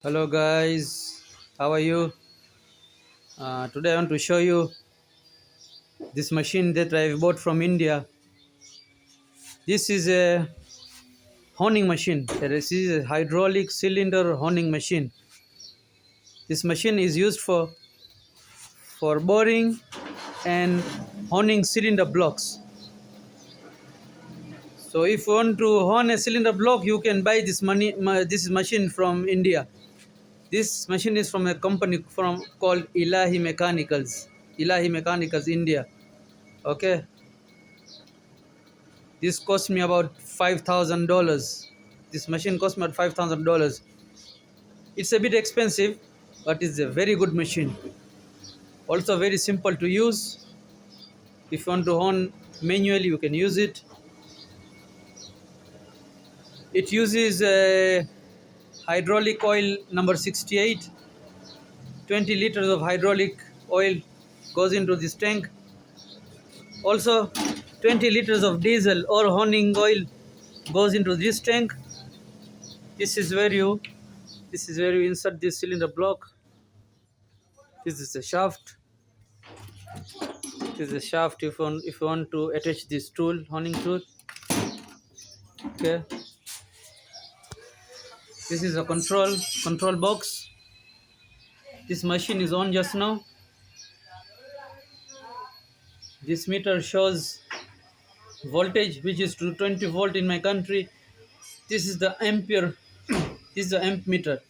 Hello guys, how are you? Today I want to show you this machine that I bought from India. This is a honing machine. This is a hydraulic cylinder honing machine. This machine is used for boring and honing cylinder blocks. So if you want to hone a cylinder block, you can buy this machine from India. This machine is from a company called Ilahi Mechanicals. Ilahi Mechanicals India. Okay. This cost me about $5,000. This machine cost me about $5,000. It's a bit expensive, but it's a very good machine. Also very simple to use. If you want to hone manually, you can use it. It uses hydraulic oil number 68. 20 liters of hydraulic oil goes into this tank. Also 20 liters of diesel or honing oil goes into this tank. This is where you insert this cylinder block. This is the shaft. This is the shaft if you want to attach this tool, honing tool. Okay. This is a control box. This machine is on just now. This meter shows voltage, which is to 20 volt in my country. This is the ampere. This is the amp meter.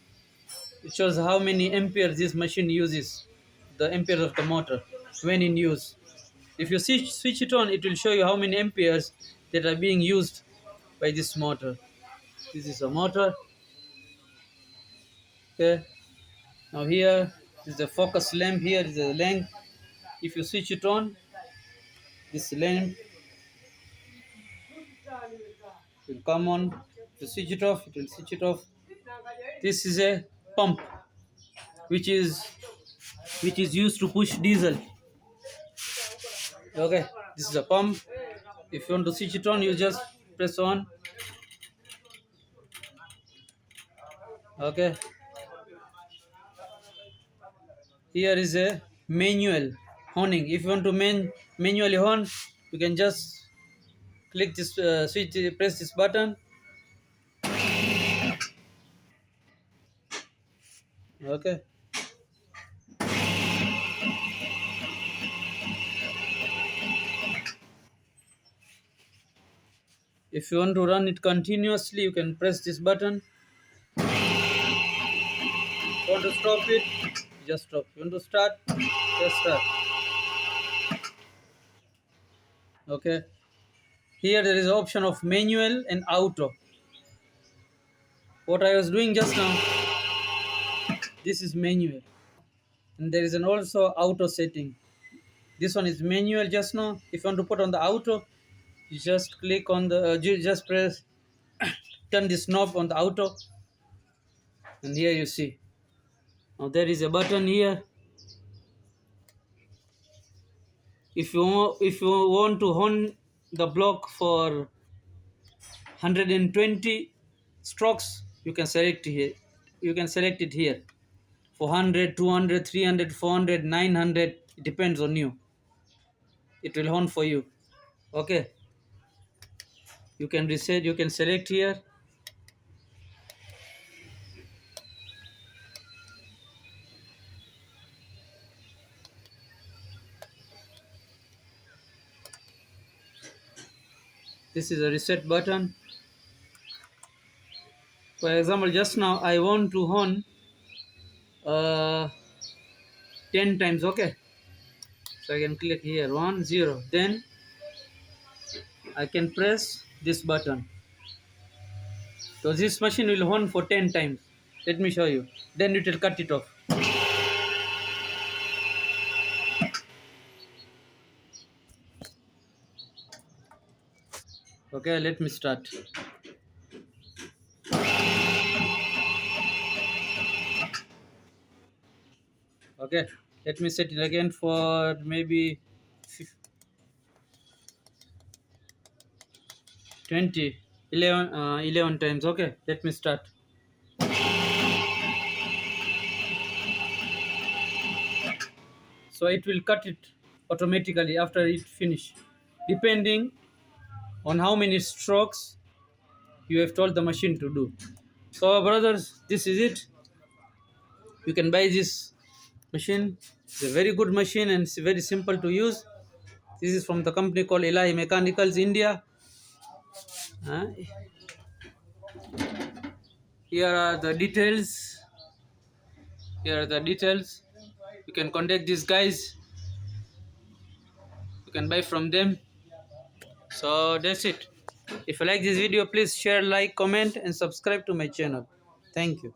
It shows how many amperes this machine uses, the amperes of the motor when in use. If you switch it on, it will show you how many amperes that are being used by this motor. This is a motor. Okay. Now here is the focus lamp. Here is the lamp. If you switch it on, this lamp will come on. If you switch it off, it will switch it off. This is a pump, which is used to push diesel. Okay, this is a pump. If you want to switch it on, you just press on. Okay. Here is a manual honing. If you want to manually hone, you can just click this switch, press this button. Okay. If you want to run it continuously, you can press this button. If you want to stop it, just stop. If you want to start, just start. Okay. Here there is an option of manual and auto. What I was doing just now, this is manual. And there is an also auto setting. This one is manual just now. If you want to put on the auto, you just click on the, you just press, turn this knob on the auto. And here you see. Now there is a button here. If you want to hone the block for 120 strokes, you can select here. You can select it here. For 100, 200, 300, 400, 900, it depends on you. It will hone for you. Okay. You can reset. You can select here. This is a reset button. For example, just now I want to hone uh, 10 times. Okay. So I can click here 1 0. Then I can press this button. So this machine will hone for 10 times. Let me show you. Then it will cut it off. Okay, let me start. Okay, let me set it again for maybe 20, 11 times. Okay, let me start. so it will cut it automatically after it finish, depending on how many strokes you have told the machine to do. So brothers, this is it. You can buy this machine. It's a very good machine and it's very simple to use. This is from the company called Elahi Mechanicals India. Uh, here are the details. Here are the details. You can contact these guys. You can buy from them. So that's it. If you like this video, please share, like, comment and subscribe to my channel. Thank you.